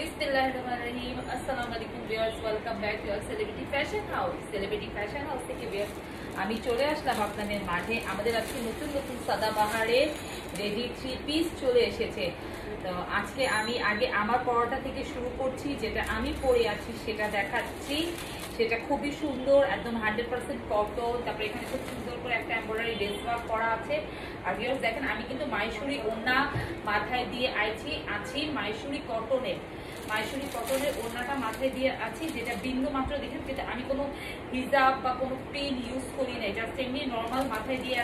বিসমিল্লাহিররহমানিররহিম। আসসালামু আলাইকুম viewers, welcome back to our celebrity fashion house. Celebrity fashion house থেকে viewers আমি চলে আসলাম আপনাদের মাঝে। আমাদের আজকে নতুন নতুন সাদাবাহারের রেডি 3 পিস চলে এসেছে। তো আজকে আমি আগে আমার পরোটা থেকে শুরু করছি, যেটা আমি পরে আছি সেটা দেখাচ্ছি। সেটা খুবই সুন্দর, একদম 100% কটন। তারপরে এখানে খুব সুন্দর করে একটা এমব্রয়ডারি লেস ওয়ার্ক করা আছে। আর ভিউয়ার্স দেখেন, আমি কিন্তু মাইসুরি ওড়না মাথায় দিয়ে আছি মাইসুরি কটনের ওড়নাটা মাথায় দিয়ে আছি, যেটা বিন্দু মাত্র দেখেন, যেটা আমি কোনো হিজাব বা কোনো পিন ইউজ করি না, জাস্ট এমনি নর্মাল মাথায় দিয়ে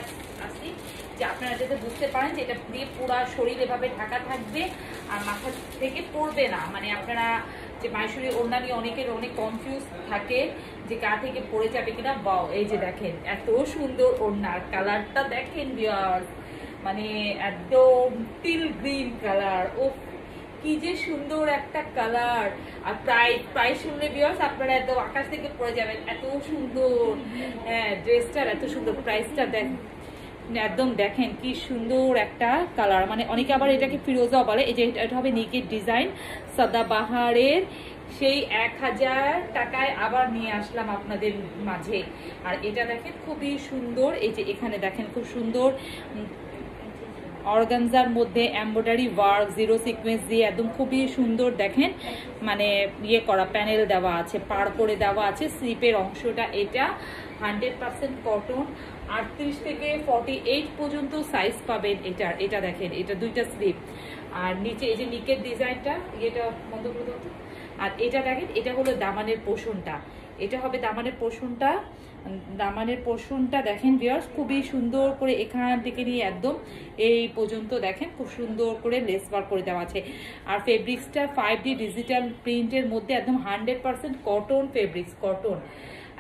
আসছি, যে আপনারা যাতে বুঝতে পারেন যে এটা দিয়ে পুরা শরীর এভাবে ঢাকা থাকবে আর মাথা থেকে পড়বে না। মানে আপনারা যে মাইসুরি ওড়না নিয়ে অনেকের অনেক কনফিউজ থাকে যে গা থেকে পড়ে যাবে কিনা। বাও, এই যে দেখেন এত সুন্দর ওড়নার কালারটা দেখেন ভিউয়ার্স, মানে একদম টিল গ্রিন কালার। ও কি যে সুন্দর একটা কালার। আর প্রাইস শুনলে ভিউয়ার্স আপনারা একদম আকাশ থেকে পড়ে যাবেন, এত সুন্দর। হ্যাঁ, ড্রেসটার এত সুন্দর, প্রাইসটা দেখ একদম দেখেন কি সুন্দর একটা কালার। মানে অনেকে আবার এটাকে ফিরোজা বলে। এই যে এটা হবে নিকের ডিজাইন সাদাবাহারের, সেই 1000 টাকায় আবার নিয়ে আসলাম আপনাদের মাঝে। আর এটা দেখেন খুবই সুন্দর, এই যে এখানে দেখেন খুব সুন্দর অর্গানজার মধ্যে এমব্রয়ডারি ওয়ার্ক, জিরো সিকোয়েন্স দিয়ে একদম খুবই সুন্দর দেখেন, মানে ইয়ে করা প্যানেল দেওয়া আছে, পার করে দেওয়া আছে স্লিপের অংশটা। এটা 100% কটন। 38 থেকে 48 পর্যন্ত সাইজ পাবেন এটার। এটা দেখেন, এটা দুইটা স্লিপ। আর নিচে এই যে নিকের ডিজাইনটা, এটা বন্ধ করে দাও তো। আর এটা দেখেন, এটা হলো দামানের পোর্শনটা, এটা হবে দামানের পোর্শনটা দেখেন ভিউয়ার্স, খুবই সুন্দর করে এখান থেকে নিয়ে একদম এই পর্যন্ত দেখেন খুব সুন্দর করে লেস ওয়ার্ক করে দেওয়া আছে। আর ফেব্রিক্সটা 5D ডিজিটাল প্রিন্টের মধ্যে একদম 100% কটন ফেব্রিক্স, কটন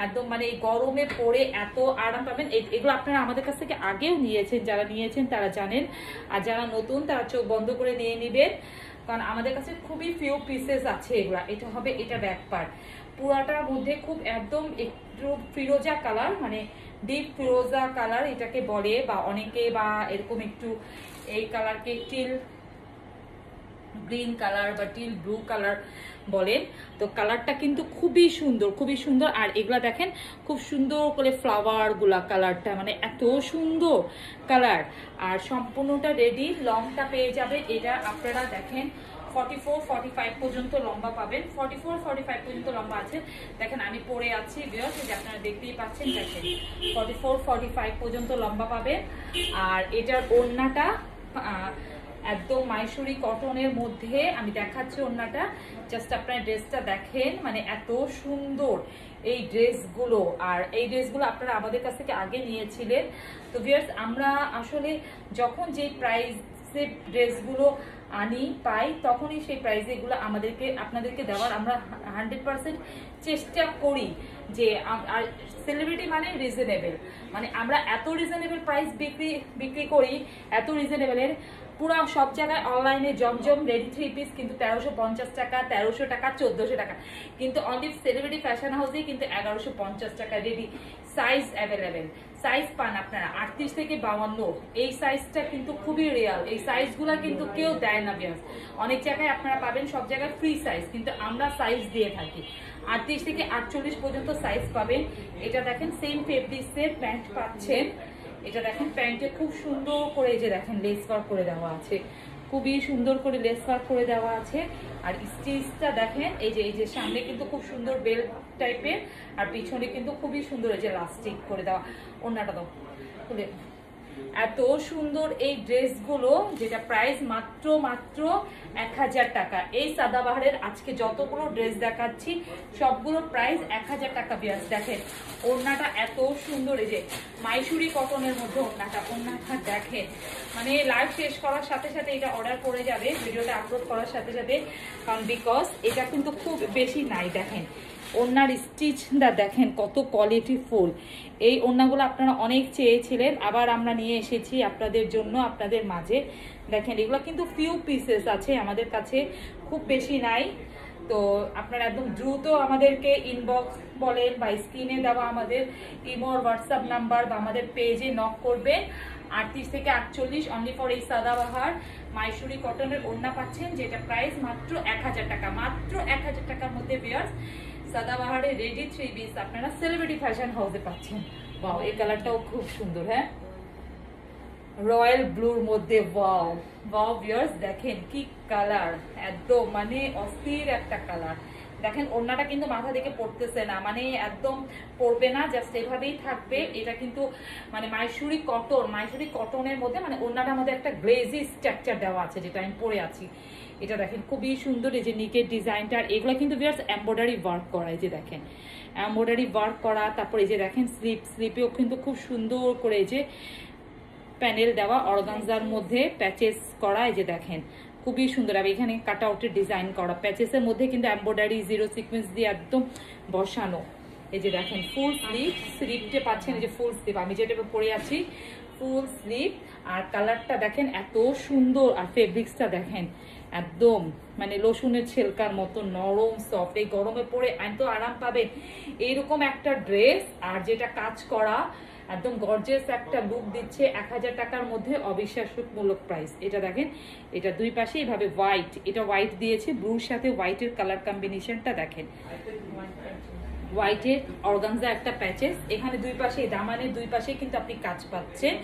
একদম। মানে এই গরমে পরে এত আরাম পাবেন। এগুলো আপনারা আমাদের কাছ থেকে আগেও নিয়েছেন, যারা নিয়েছেন তারা জানেন। আর যারা নতুন তারা চোখ বন্ধ করে নিয়ে নেবেন, কারণ আমাদের কাছে খুবই ফিউ পিসেস আছে এগুলা। এটা হবে এটা ব্যাক পার্ট, পুরাটার মধ্যে খুব একদম একটু ফিরোজা কালার, মানে ডিপ ফিরোজা কালার এটাকে বলে, বা অনেকে বা এরকম একটু এই কালারকে টিল গ্রিন কালার বা টিল ব্লু কালার বলেন। তো কালারটা কিন্তু খুবই সুন্দর, খুবই সুন্দর। আর এগুলা দেখেন খুব সুন্দর করে ফ্লাওয়ার গুলা, কালারটা মানে এত সুন্দর কালার। আর সম্পূর্ণটা রেডি, লংটা পেয়ে যাবে এটা আপনারা দেখেন 44-45 পর্যন্ত লম্বা পাবেন। 44-45 পর্যন্ত লম্বা আছে। দেখেন আমি পরে আছি ভিউয়ার্স, যে আপনারা দেখতেই পাচ্ছেন, দেখেন 44-45 পর্যন্ত লম্বা পাবেন। আর এটার ওড়নাটা একদম মাইসুরি কটনের মধ্যে আমি দেখাচ্ছি ওড়নাটা, জাস্ট আপনার ড্রেসটা দেখেন, মানে এত সুন্দর এই ড্রেসগুলো। আর এই ড্রেসগুলো আপনারা আমাদের কাছ থেকে আগে নিয়েছিলেন। তো ভিউয়ার্স আমরা আসলে যখন যে প্রাইসে ড্রেসগুলো পাই, তখনই সেই প্রাইসে এগুলো আপনাদেরকে দেওয়ার আমরা 100% চেষ্টা করি। যে আর সেলিব্রিটি মানে রিজনেবল, মানে আমরা এত রিজনেবল প্রাইস বিক্রি করি, এত রিজনেবলের। পুরো সব জায়গায় অনলাইনে জমজম রেডি 3 পিস কিন্তু 1350 টাকা, 1300 টাকা, 1400 টাকা, কিন্তু অনলি সেলিব্রিটি ফ্যাশন হাউসেই কিন্তু 1150 টাকা রেডি। সাইজ অ্যাভেলেবেল, সাইজ পান আপনারা 38 থেকে 52। এই সাইজটা কিন্তু খুবই রিয়াল, এই সাইজগুলো কিন্তু কেউ দেয় না ভিউয়ার্স। অনেক জায়গায় আপনারা পাবেন, সব জায়গায় ফ্রি সাইজ, কিন্তু আমরা সাইজ দিয়ে থাকি। 38 থেকে 48 পর্যন্ত সাইজ পাবেন। এটা দেখেন সেম ফেব্রিক্সের প্যান্ট পাচ্ছেন। এটা দেখেন প্যান্টে খুব সুন্দর করে এই যে দেখেন লেস ওয়ার্ক করে দেওয়া আছে, খুবই সুন্দর করে লেস ওয়ার্ক করে দেওয়া আছে। আর স্টিচটা দেখেন, এই যে সামনে কিন্তু খুব সুন্দর বেল্ট টাইপের, আর পিছনে কিন্তু খুবই সুন্দর এই যে লাস্টিক করে দেওয়া। ওড়নাটা দাও খুলে। এত সুন্দর এই ড্রেসগুলো, যেটা প্রাইস মাত্র 1000 টাকা। এই সাদাবাহারের আজকে যতগুলো ড্রেস দেখাচ্ছি সবগুলো প্রাইস 1000 টাকা ভিউয়ার্স। দেখেন ওড়নাটা এত সুন্দর, এই যে মাইসুরি কটনের মধ্যে ওড়নাটা দেখেন, মানে লাইভ শেষ করার সাথে সাথে এটা অর্ডার করে যাবে, ভিডিওটা আপলোড করার সাথে সাথে, কারণ বিকজ এটা কিন্তু খুব বেশি নাই। দেখেন ওড়নার স্টিচটা দেখেন কত কোয়ালিটিফুল। এই ওড়নাগুলো আপনারা অনেক চেয়েছিলেন, আবার আমরা নিয়ে এসেছি আপনাদের জন্য, আপনাদের মাঝে। দেখেন এগুলো কিন্তু ফিউ পিসেস আছে আমাদের কাছে, খুব বেশি নাই। তো আপনারা একদম দ্রুত আমাদেরকে ইনবক্স বলেন বা স্ক্রিনে দেওয়া আমাদের ইমো হোয়াটসঅ্যাপ নাম্বার বা আমাদের পেজে নক করবেন। 38 থেকে 48 অনলি ফর এই সাদাবাহার মাইসুরি কটনের ওড়না পাচ্ছেন, যেটা প্রাইস মাত্র 1000 টাকা। মাত্র 1000 টাকার মধ্যে ভিউয়ার্স সাদাবাহারের রেডি 3 পিস আপনারা সেলিব্রিটি ফ্যাশন হাউসে পাচ্ছেন। ওয়াও, এই কালারটাও খুব সুন্দর। হ্যাঁ, রয়্যাল ব্লুর মধ্যে ওয়াও ওয়াও ভিউয়ার্স দেখেন কি কালার, একদম মানে অস্থির একটা কালার। দেখেন ওড়নাটা কিন্তু মাথা থেকে পড়তেছে না, মানে একদম পড়বে না, জাস্ট এভাবেই থাকবে। এটা কিন্তু মানে মাইসুরি কটনের মধ্যে মানে ওড়নাটার মধ্যে একটা গ্লেজি স্ট্রাকচার দেওয়া আছে, যেটা আমি পরে আছি। এটা দেখেন খুবই সুন্দর, এই যে নিকের ডিজাইনটা, এগুলো কিন্তু ভিউয়ার্স এমব্রয়ডারি ওয়ার্ক করা। এই যে দেখেন এমব্রয়ডারি ওয়ার্ক করা। তারপর এই যে দেখেন স্লিপেও কিন্তু খুব সুন্দর করে এই যে প্যানেল দেওয়া, অর্গানজার মধ্যে প্যাচেস করা। এই যে দেখেন খুবই সুন্দর। আর এখানে কাট আউটের ডিজাইন করা, প্যাচেসের মধ্যে কিন্তু এমব্রয়ডারি জিরো সিকোয়েন্স দিয়ে একদম বসানো। এই যে দেখেন ফুল স্লিপটে পাচ্ছেন, এই যে ফুল স্লিপ, আমি যেটা পরে আছি ফুল স্লিপ। আর কালারটা দেখেন এত সুন্দর, আর ফেব্রিক্সটা দেখেন একদম মানে রসুনের ছেলকার মতো নরম সফট। এই গরমে পরে এত আরাম পাবেন এইরকম একটা ড্রেস, আর যেটা কাজ করা একদম গর্জিয়াস একটা লুক দিচ্ছে 1000 টাকার মধ্যে, অবিশ্বাসমূলক প্রাইস। এটা দেখেন, এটা দুই পাশে এইভাবে হোয়াইট, এটা হোয়াইট দিয়েছে ব্লুর সাথে হোয়াইটের কালার কম্বিনেশনটা দেখেন, হোয়াইটের অর্গানজা একটা প্যাচেস, এখানে দুই পাশে দামানের দুই পাশে কিন্তু আপনি কাজ পাচ্ছেন।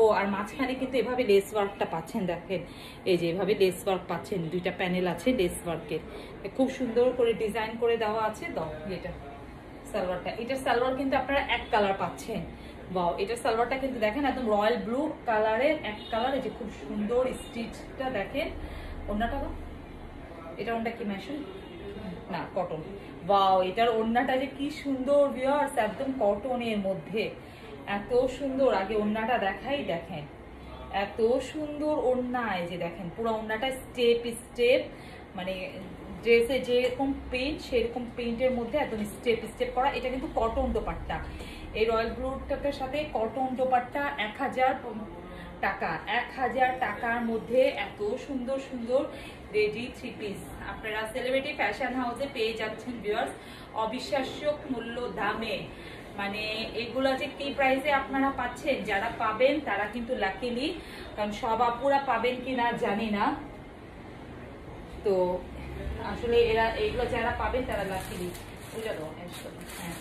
ও আর মাঝখানে কিন্তু এভাবে লেস ওয়ার্কটা পাচ্ছেন। দেখেন এই যে এভাবে লেস ওয়ার্ক পাচ্ছেন, দুইটা প্যানেল আছে লেস ওয়ার্কের, খুব সুন্দর করে ডিজাইন করে দেওয়া আছে। দাও এটা সালোয়ারটা, এটা সালোয়ার কিন্তু আপনারা এক কালার পাচ্ছেন। বাও, এটা সালোয়ারটা কিন্তু দেখেন একদম রয়্যাল ব্লু কালারের এক কালার। এই যে খুব সুন্দর স্টিচটা দেখেন। ওড়নাটা এটা ওড়নাটা কি মেশিন না কটন। ওয়াও, এটার ওড়নাটা যে কি সুন্দর ভিউয়ার্স, একদম কটনের মধ্যে এত সুন্দর। আগে ওড়নাটা দেখাই, দেখেন এত সুন্দর ওড়না। এই যে দেখেন পুরো ওড়নাটা স্টেপ স্টেপ, মানে ড্রেসে যেরকম প্রিন্ট সেরকম প্রিন্টের মধ্যে একদম স্টেপ স্টেপ করা। এটা কিন্তু কটন দোপাট্টা, এই রয়্যাল ব্লুটার সাথে কটন দোপাট্টা 1000 টাকা। 1000 টাকার মধ্যে এত সুন্দর সুন্দর রেডি 3 পিস আপনারা সেলিব্রিটি ফ্যাশন হাউসে পেয়ে যাচ্ছেন ভিউয়ার্স, অবিশ্বাস্য মূল্য দামে। মানে এগুলো যে কি প্রাইসে আপনারা পাচ্ছেন, যারা পাবেন তারা কিন্তু লাকিলি, কারণ সব আপুরা পাবেন কিনা জানি না। তো আসলে এরা এগুলো যারা পাবেন তারা লাকিলি। হ্যাঁ,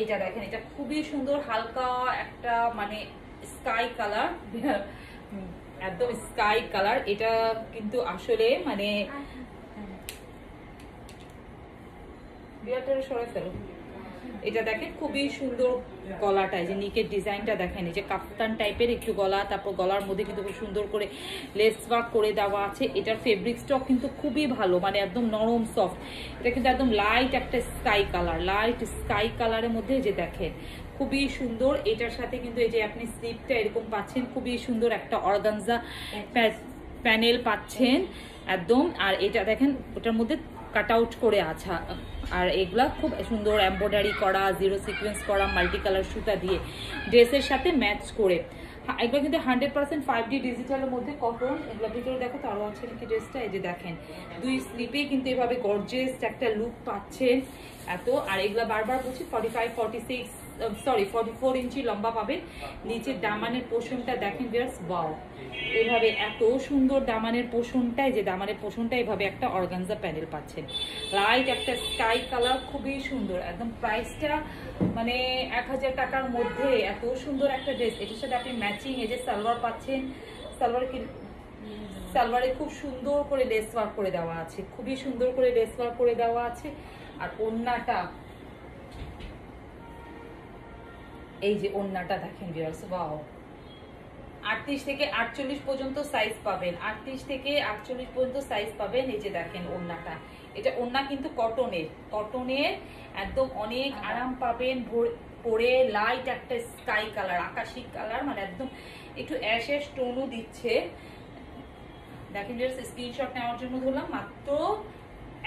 এটা দেখেন, এটা খুবই সুন্দর হালকা একটা মানে স্কাই কালার, একদম স্কাই কালার। এটা কিন্তু আসলে মানে সরে ফেলো। এটা দেখেন খুবই সুন্দর গলাটা, এই যে নিকের ডিজাইনটা দেখেন, এই যে কাপ্তান টাইপের একটু গলা, তারপর গলার মধ্যে কিন্তু খুব সুন্দর করে লেস ওয়ার্ক করে দেওয়া আছে। এটার ফেব্রিক্সটাও কিন্তু খুবই ভালো, মানে একদম নরম সফট। এটা কিন্তু একদম লাইট একটা স্কাই কালার, লাইট স্কাই কালারের মধ্যে যে দেখেন খুবই সুন্দর। এটার সাথে কিন্তু এই যে আপনি স্লিপটা এরকম পাচ্ছেন, খুবই সুন্দর একটা অর্গানজা প্যানেল পাচ্ছেন একদম। আর এটা দেখেন ওটার মধ্যে কাট আউট করে আছে, আর এগুলা খুব সুন্দর এমব্রয়ডারি করা, জিরো সিকোয়েন্স করা, মাল্টি কালার সুতা দিয়ে ড্রেসের সাথে ম্যাচ করে। এগুলো কিন্তু 100% 5D ডিজিটালের মধ্যে কটন। এগুলো ভিতরে দেখো তো আরো আছে নাকি ড্রেসটা। এই যে দেখেন দুই স্লিপে কিন্তু এভাবে গর্জিয়াস একটা লুক পাচ্ছেন এত। আর এগুলা বারবার বলছি 44 ইঞ্চি লম্বা পাবেন। নিচের দামানের পোর্শনটা দেখেন ভিউয়ার্স, ওয়াও এভাবে এত সুন্দর দামানের পোর্শনটা, যে দামানের পোর্শনটা এভাবে একটা অর্গানজা প্যানেল পাচ্ছেন, লাইট একটা স্কাই কালার, খুবই সুন্দর একদম। প্রাইসটা মানে 1000 টাকার মধ্যে এত সুন্দর একটা ড্রেস। এটার সাথে আপনি ম্যাচিং এই যে সালোয়ার পাচ্ছেন, সালোয়ারে খুব সুন্দর করে লেস ওয়ার্ক করে দেওয়া আছে, খুবই সুন্দর করে লেস ওয়ার্ক করে দেওয়া আছে। আর ওড়নাটা, এই যে ওড়নাটা দেখেন ভিউয়ার্স, ওয়াও 38 থেকে 48 পর্যন্ত সাইজ পাবেন, 38 থেকে 48 পর্যন্ত সাইজ পাবেন। এই যে দেখেন ওড়নাটা, এটা ওড়না কিন্তু কটনের একদম অনেক আরাম পাবেন পরে। লাইট একটা স্কাই কালার, আকাশি কালার, মানে একদম একটু অ্যাশের টোনও দিচ্ছে। দেখেন জাস্ট স্ক্রিনশট নেওয়ার জন্য ধরলাম। মাত্র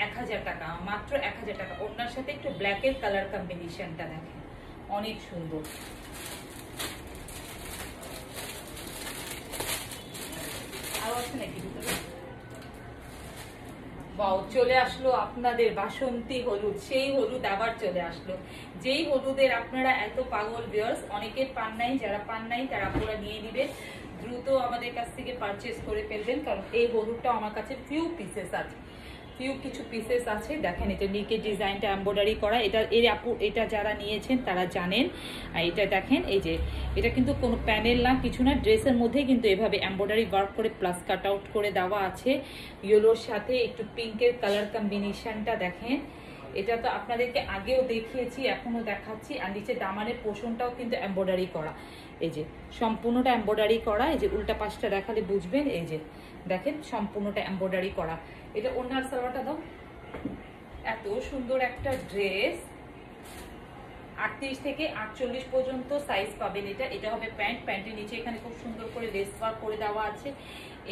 1000 টাকা, মাত্র 1000 টাকা। ওড়নার সাথে একটু ব্ল্যাকের কালার কম্বিনেশনটা দেখেন অনেক সুন্দর। বাও, চলে আসলো আপনাদের বাসন্তী হলুদ, সেই হলুদ আবার চলে আসলো, যেই হলুদের আপনারা এত পাগল ভিউয়ার্স। অনেকের পান নাই, যারা পান নাই তারা আপনারা নিয়ে নিবেন, দ্রুত আমাদের কাছ থেকে পারচেজ করে ফেলবেন, কারণ এই হলুদটা আমার কাছে কিছু পিসেস আছে। দেখেন এটা নিকের ডিজাইনটা এমব্রয়ডারি করা, এটা যারা নিয়েছেন তারা জানেন। আর এটা দেখেন, এই যে এটা কিন্তু কোনো প্যানেল না, কিছু না, ড্রেসের মধ্যে কিন্তু এভাবে এমব্রয়ডারি ওয়ার্ক করে প্লাস কাট আউট করে দেওয়া আছে। ইয়েলোর সাথে একটু পিঙ্কের কালার কম্বিনেশনটা দেখেন। এটা তো আপনাদেরকে আগেও দেখিয়েছি, এখনো দেখাচ্ছি। আর নিচে দামানের পোর্শনটাও কিন্তু এমব্রয়ডারি করা, এই যে সম্পূর্ণটা এমব্রয়ডারি করা। এই যে উল্টা পাশটা দেখালে বুঝবেন, এই যে দেখেন সম্পূর্ণটা এমব্রয়ডারি করা। এটা ওনার সালোয়ারটা দাও। এত সুন্দর একটা ড্রেস, 38 থেকে 48 পর্যন্ত সাইজ পাবেন। এটা হবে প্যান্ট, প্যান্টের নিচে এখানে খুব সুন্দর করে লেস ওয়ার্ক করে দেওয়া আছে।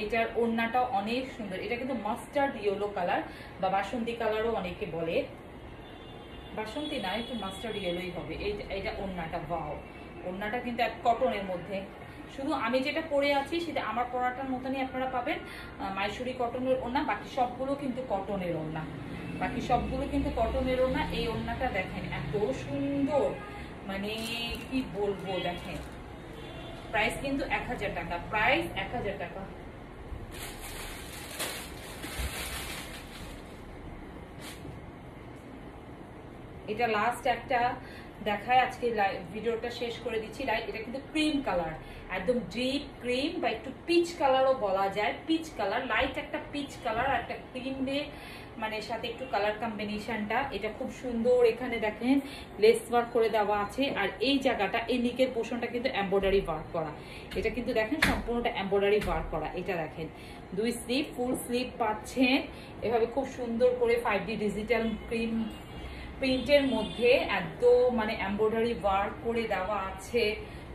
এটার ওড়নাটাও অনেক সুন্দর, এটা কিন্তু মাস্টার্ড ইয়েলো কালার বা বাসন্তী কালারও অনেকে বলে, বাসন্তী না, একটু মাস্টার্ড ইয়েলোই হবে। এটা ওড়নাটা, ওয়াও, ওড়নাটা কিন্তু এক কটনের মধ্যে। শুধু আমি যেটা পরে আছি সেটা আমার পরাটার মতনই আপনারা পাবেন, মাইসুরি কটনের ওড়না, বাকি সবগুলো কিন্তু কটনের ওড়না, এই ওড়নাটা দেখেন এত সুন্দর, মানে কি বলবো। দেখেন প্রাইস কিন্তু 1000 টাকা, প্রাইস 1000 টাকা। এটা লাস্ট একটা দেখায়, আজকে ভিডিওটা শেষ করে দিচ্ছি। এটা কিন্তু ক্রিম কালার, একদম ডিপ ক্রিম বা একটু পিচ কালারও বলা যায়, পিচ কালার, লাইট একটা পিচ কালার আর একটা ক্রিম দিয়ে মানে সাথে একটু কালার কম্বিনেশনটা। এটা খুব সুন্দর, এখানে দেখেন লেস ওয়ার্ক করে দেওয়া আছে। আর এই জায়গাটা, এই নিকের পোর্শনটা কিন্তু এমব্রয়ডারি ওয়ার্ক করা, এটা কিন্তু দেখেন সম্পূর্ণটা এমব্রয়ডারি ওয়ার্ক করা। এটা দেখেন দুই স্লিভ, ফুল স্লিভ পাচ্ছেন এভাবে খুব সুন্দর করে 5D ডিজিটাল প্রিন্টের মধ্যে একদম মানে এমব্রয়ডারি ওয়ার্ক করে দেওয়া আছে,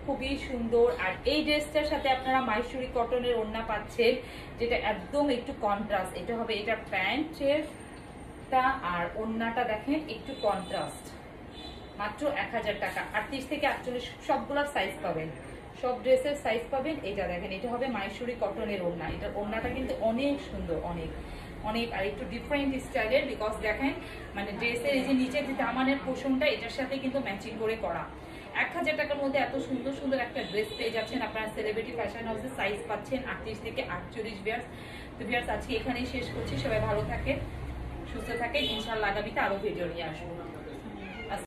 খুবই সুন্দর। আর এই ড্রেসটার সাথে আপনারা মাইসুরি কটনের ওড়না পাচ্ছেন, যেটা একদম একটু কন্ট্রাস্ট। এটা হবে এটা প্যান্টেরটা, আর ওড়নাটা দেখেন একটু কন্ট্রাস্ট, মাত্র 1000 টাকা। 38 থেকে 48 সবগুলোর সাইজ পাবেন, সব ড্রেসের সাইজ পাবেন। এটা দেখেন, এটা হবে মাইসুরি কটনের ওড়না, এটার ওড়নাটা কিন্তু অনেক সুন্দর, অনেক অনেক আর একটু ডিফারেন্ট স্টাইলের, বিকজ দেখেন মানে ড্রেসের এই যে নিচের যে দামানের পোর্শনটা এটার সাথে কিন্তু ম্যাচিং করে করা। 1000 টাকার মধ্যে এত সুন্দর সুন্দর একটা ড্রেস পেয়ে যাচ্ছেন আপনারা সেলিব্রিটি ফ্যাশন হাউসে, সাইজ পাচ্ছেন 38 থেকে 48 ভিউয়ার্স। তো ভিউয়ার্স আজকে এখানেই শেষ করছি, সবাই ভালো থাকেন, সুস্থ থাকেন, ইনশাআল্লাহ আগামীতে আরো ভিডিও নিয়ে আসবো।